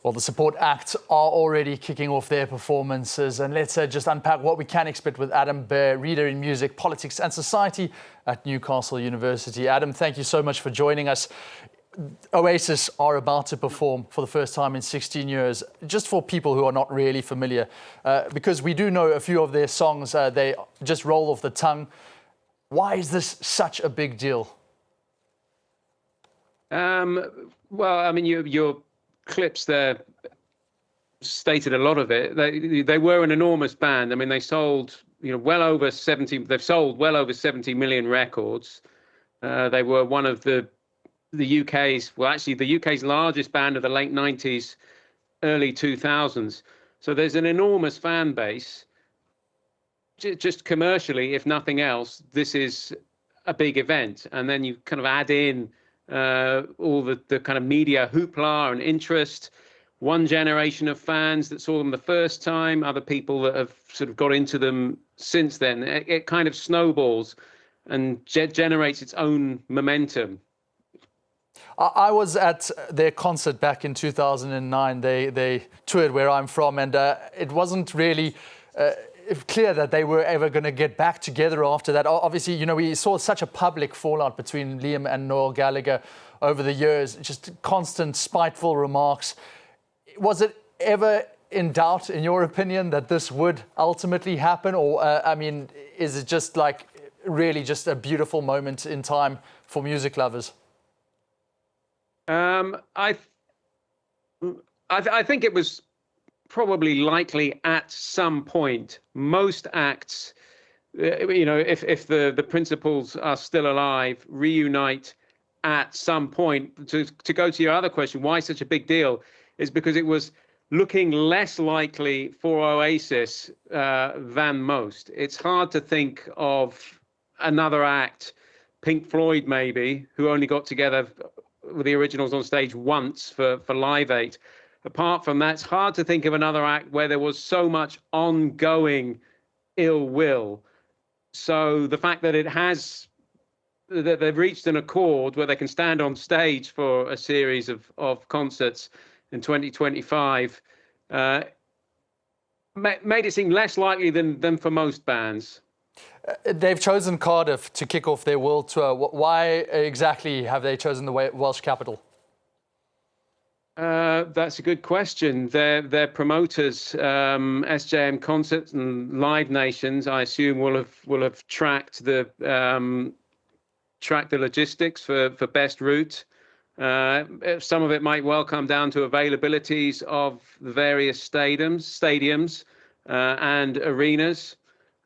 Well, the support acts are already kicking off their performances, and let's just unpack what we can expect with Adam Behr, reader in music, politics and society at Newcastle University. Adam, thank you so much for joining us. Oasis are about to perform for the first time in 16 years. Just for people who are not really familiar, because we do know a few of their songs, they just roll off the tongue. Why is this such a big deal? Well, I mean, your clips there stated a lot of it. They were an enormous band. I mean, they sold, well over 70. They've sold well over 70 million records. They were one of the UK's, well, actually the UK's largest band of the late 90s, early 2000s. So there's an enormous fan base. Just commercially, if nothing else, this is a big event. And then you kind of add in all the kind of media hoopla and interest. One generation of fans that saw them the first time, other people that have sort of got into them since then. It kind of snowballs and generates its own momentum. I was at their concert back in 2009. They toured where I'm from, and it wasn't really clear that they were ever going to get back together after that. Obviously, we saw such a public fallout between Liam and Noel Gallagher over the years, just constant spiteful remarks. Was it ever in doubt, in your opinion, that this would ultimately happen? Or, is it just like really just a beautiful moment in time for music lovers? I think it was probably likely at some point. Most acts, if the principals are still alive, reunite at some point. To go to your other question, why such a big deal, is because it was looking less likely for Oasis than most. It's hard to think of another act, Pink Floyd maybe, who only got together with the originals on stage once for Live 8. Apart from that, it's hard to think of another act where there was so much ongoing ill will. So the fact that that they've reached an accord where they can stand on stage for a series of concerts in 2025 made it seem less likely than for most bands. They've chosen Cardiff to kick off their world tour. Why exactly have they chosen the Welsh capital? That's a good question. Their promoters, SJM Concerts and Live Nations, I assume will have tracked the logistics for best route. Some of it might well come down to availabilities of the various stadiums and arenas.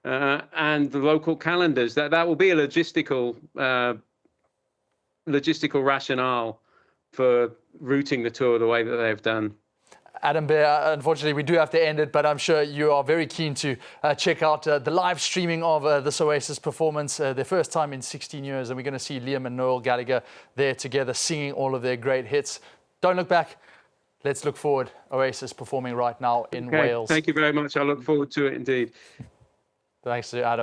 And the local calendars. That will be a logistical rationale for routing the tour the way that they've done. Adam Behr, unfortunately, we do have to end it, but I'm sure you are very keen to check out the live streaming of this Oasis performance, their first time in 16 years, and we're going to see Liam and Noel Gallagher there together singing all of their great hits. Don't look back. Let's look forward. Oasis performing right now in Wales. Thank you very much. I look forward to it indeed. Thanks to Adam.